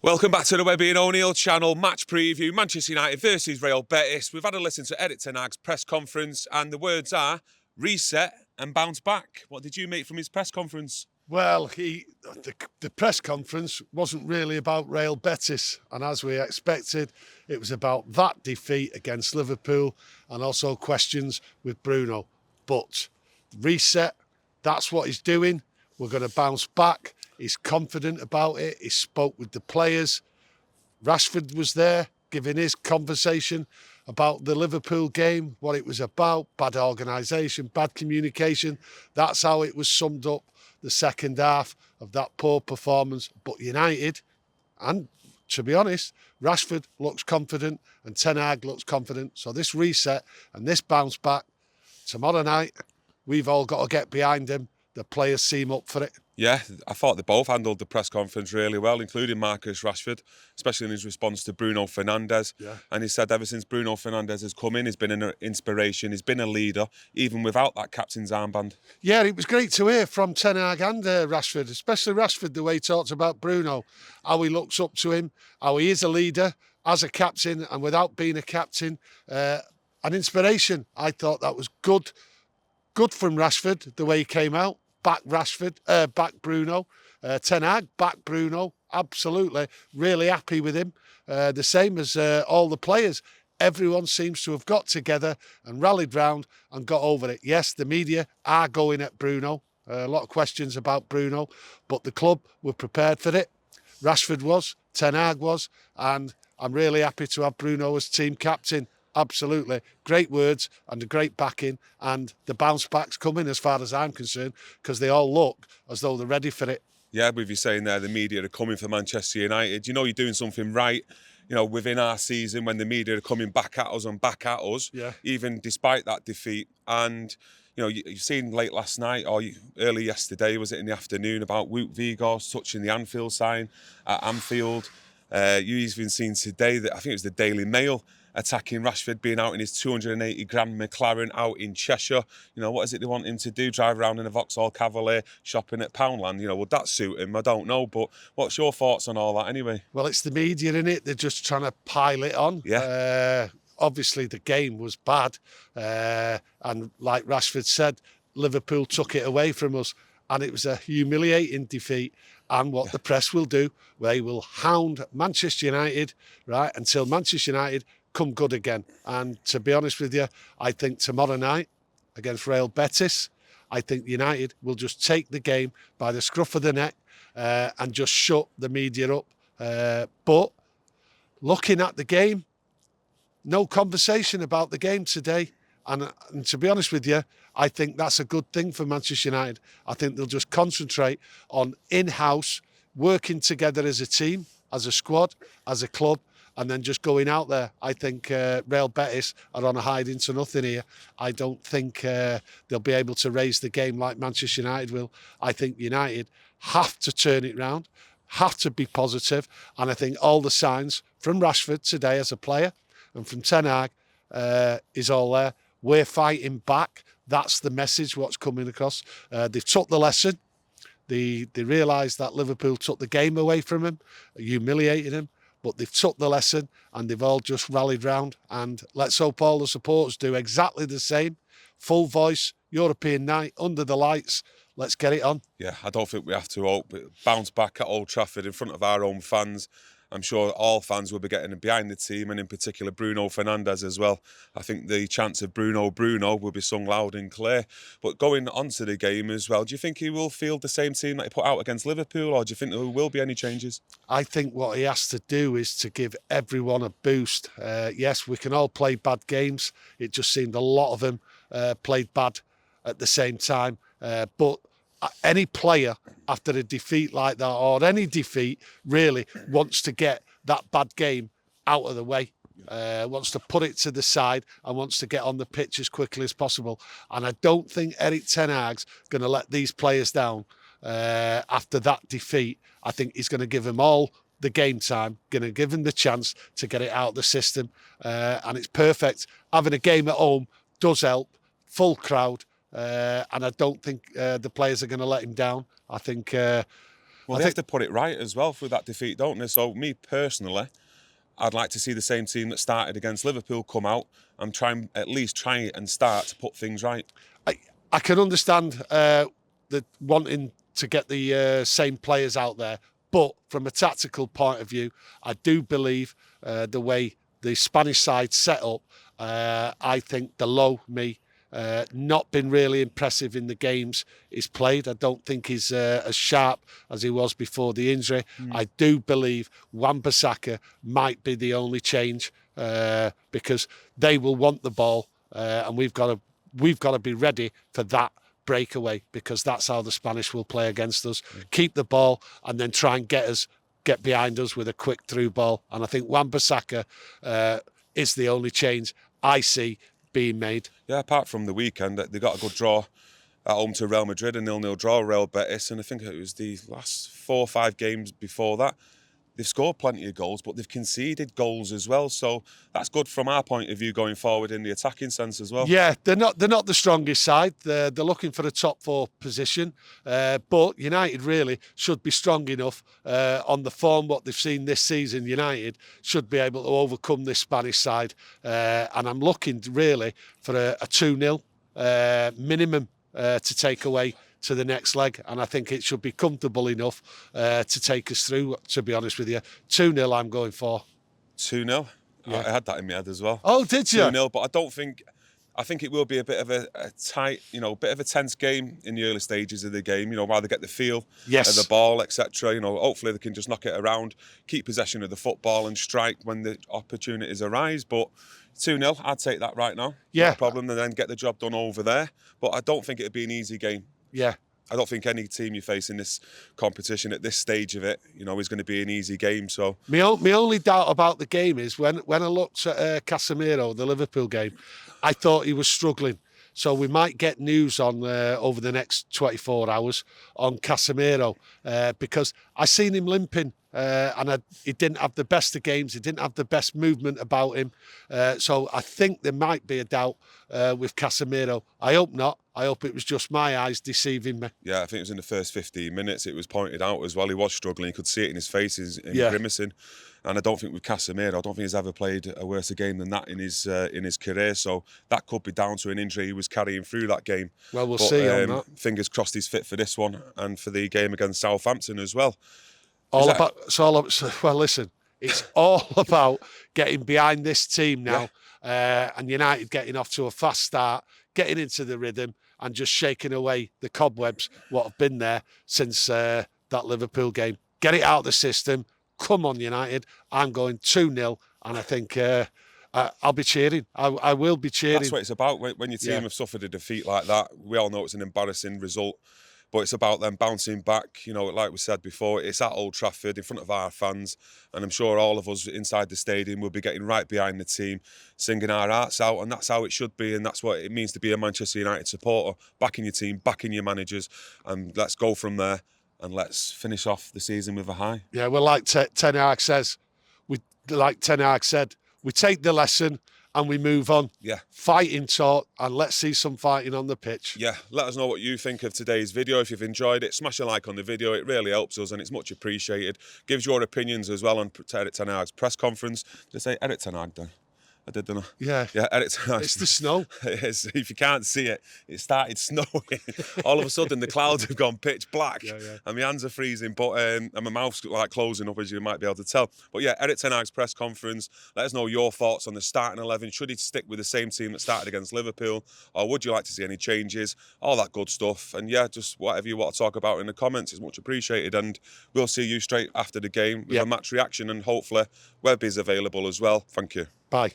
Welcome back to the Webby O'Neill channel match preview, Manchester United versus Real Betis. We've had a listen to Erik Ten Hag's press conference and the words are reset and bounce back. What did you make from his press conference? Well, the press conference wasn't really about Real Betis, and as we expected, it was about that defeat against Liverpool and also questions with Bruno. But reset, that's what he's doing. We're going to bounce back. He's confident about it. He spoke with the players. Rashford was there giving his conversation about the Liverpool game, what it was about, bad organisation, bad communication. That's how it was summed up, the second half of that poor performance. But United, and to be honest, Rashford looks confident and Ten Hag looks confident. So this reset and this bounce back, tomorrow night, we've all got to get behind him. The players seem up for it. Yeah, I thought they both handled the press conference really well, including Marcus Rashford, especially in his response to Bruno Fernandes. Yeah. And he said ever since Bruno Fernandes has come in, he's been an inspiration, he's been a leader, even without that captain's armband. Yeah, it was great to hear from Ten Hag and Rashford, especially Rashford, the way he talked about Bruno, how he looks up to him, how he is a leader as a captain and without being a captain, an inspiration. I thought that was good from Rashford, the way he came out. Back Rashford, back Bruno. Ten Hag, back Bruno. Absolutely. Really happy with him. The same as all the players. Everyone seems to have got together and rallied round and got over it. Yes, the media are going at Bruno. A lot of questions about Bruno, but the club were prepared for it. Rashford was, Ten Hag was, and I'm really happy to have Bruno as team captain. Absolutely. Great words and a great backing, and the bounce back's coming as far as I'm concerned, because they all look as though they're ready for it. Yeah, with you saying there, the media are coming for Manchester United. You know you're doing something right, you know, within our season when the media are coming back at us and back at us, Yeah. even despite that defeat. And, you know, you've seen late last night or early yesterday, was it in the afternoon, about Wout Weghorst touching the Anfield sign at Anfield. You even seen today that I think it was the Daily Mail attacking Rashford being out in his 280 grand McLaren out in Cheshire. You know, what is it they want him to do? Drive around in a Vauxhall Cavalier, shopping at Poundland? You know, would that suit him? I don't know. But what's your thoughts on all that anyway? Well, it's the media, innit? They're just trying to pile it on. Yeah. Obviously, the game was bad. And like Rashford said, Liverpool took it away from us. And it was a humiliating defeat. And what the press will do, they will hound Manchester United, right, until Manchester United come good again. And to be honest with you, I think tomorrow night against Real Betis, I think United will just take the game by the scruff of the neck and just shut the media up. But looking at the game, no conversation about the game today. And to be honest with you, I think that's a good thing for Manchester United. I think they'll just concentrate on in-house, working together as a team, as a squad, as a club, and then just going out there. I think Real Betis are on a hide into nothing here. I don't think they'll be able to raise the game like Manchester United will. I think United have to turn it round, have to be positive, and I think all the signs from Rashford today as a player and from Ten Hag is all there. We're fighting back. That's the message, what's coming across. They've took the lesson. They realised that Liverpool took the game away from him, humiliated him, but they've took the lesson and they've all just rallied round. And let's hope all the supporters do exactly the same. Full voice, European night, under the lights. Let's get it on. Yeah, I don't think we have to hope. Bounce back at Old Trafford in front of our own fans. I'm sure all fans will be getting behind the team, and in particular Bruno Fernandes as well. I think the chants of Bruno will be sung loud and clear. But going on to the game as well, do you think he will field the same team that he put out against Liverpool, or do you think there will be any changes? I think what he has to do is to give everyone a boost. Yes, we can all play bad games. It just seemed a lot of them played bad at the same time. But any player after a defeat like that, or any defeat really, wants to get that bad game out of the way, wants to put it to the side and wants to get on the pitch as quickly as possible. And I don't think Erik Ten Hag's going to let these players down after that defeat. I think he's going to give them all the game time, going to give them the chance to get it out of the system. And it's perfect. Having a game at home does help. Full crowd. And I don't think the players are going to let him down. I think Well, they have to put it right as well through that defeat, don't they? So me personally, I'd like to see the same team that started against Liverpool come out and at least try and start to put things right. I can understand the wanting to get the same players out there, but from a tactical point of view, I do believe the way the Spanish side set up, I think not been really impressive in the games he's played. I don't think he's as sharp as he was before the injury. I do believe Wan-Bissaka might be the only change because they will want the ball, and we've got to be ready for that breakaway, because that's how the Spanish will play against us. Keep the ball and then try and get behind us with a quick through ball. And I think Wan-Bissaka is the only change I see being made. Yeah, apart from the weekend, they got a good draw at home to Real Madrid, a 0-0 draw, Real Betis, and I think it was the last 4 or 5 games before that. They've scored plenty of goals, but they've conceded goals as well. So that's good from our point of view going forward in the attacking sense as well. Yeah, they're not the strongest side. They're looking for a top 4 position, but United really should be strong enough on the form what they've seen this season. United should be able to overcome this Spanish side, and I'm looking really for a 2-0 minimum to take away to the next leg, and I think it should be comfortable enough to take us through, to be honest with you. 2-0 I'm going for. 2-0? Yeah. I had that in my head as well. Oh, did you? 2-0, but I think it will be a bit of a tight, bit of a tense game in the early stages of the game, while they get the feel of the ball, etc. Hopefully they can just knock it around, keep possession of the football and strike when the opportunities arise, but 2-0, I'd take that right now. Yeah. No problem, and then get the job done over there. But I don't think it'd be an easy game. Yeah. I don't think any team you face in this competition at this stage of it, is going to be an easy game. So my only doubt about the game is when I looked at Casemiro, the Liverpool game, I thought he was struggling. So we might get news on over the next 24 hours on Casemiro because I seen him limping and he didn't have the best of games. He didn't have the best movement about him. So I think there might be a doubt with Casemiro. I hope not. I hope it was just my eyes deceiving me. Yeah, I think it was in the first 15 minutes. It was pointed out as well. He was struggling. You could see it in his face, grimacing. And I don't think with Casemiro, I don't think he's ever played a worse game than that in his career. So that could be down to an injury he was carrying through that game. Well, we'll see on that. Fingers crossed he's fit for this one and for the game against Southampton as well. Listen, it's all about getting behind this team now, and United getting off to a fast start, getting into the rhythm, and just shaking away the cobwebs what have been there since that Liverpool game. Get it out of the system. Come on, United. I'm going 2-0, and I think I'll be cheering. I will be cheering. That's what it's about. When your team have suffered a defeat like that, we all know it's an embarrassing result, but it's about them bouncing back. Like we said before, it's at Old Trafford in front of our fans, and I'm sure all of us inside the stadium will be getting right behind the team, singing our hearts out, and that's how it should be, and that's what it means to be a Manchester United supporter, backing your team, backing your managers, and let's go from there, and let's finish off the season with a high. Yeah, well, like Ten Hag said, we take the lesson and we move on. Yeah. Fighting talk, and let's see some fighting on the pitch. Yeah, let us know what you think of today's video. If you've enjoyed it, smash a like on the video. It really helps us and it's much appreciated. Gives your opinions as well on Erik ten Hag's press conference. Did I say Erik ten Hag then? I did, didn't I? Yeah. Yeah, Erik ten Hag. It's the snow. It is. If you can't see it, it started snowing. All of a sudden, the clouds have gone pitch black, and my hands are freezing, and my mouth's like closing up, as you might be able to tell. But yeah, Erik ten Hag's press conference. Let us know your thoughts on the starting 11. Should he stick with the same team that started against Liverpool, or would you like to see any changes? All that good stuff. And yeah, just whatever you want to talk about in the comments is much appreciated. And we'll see you straight after the game with a match reaction, and hopefully Webby's available as well. Thank you. Bye.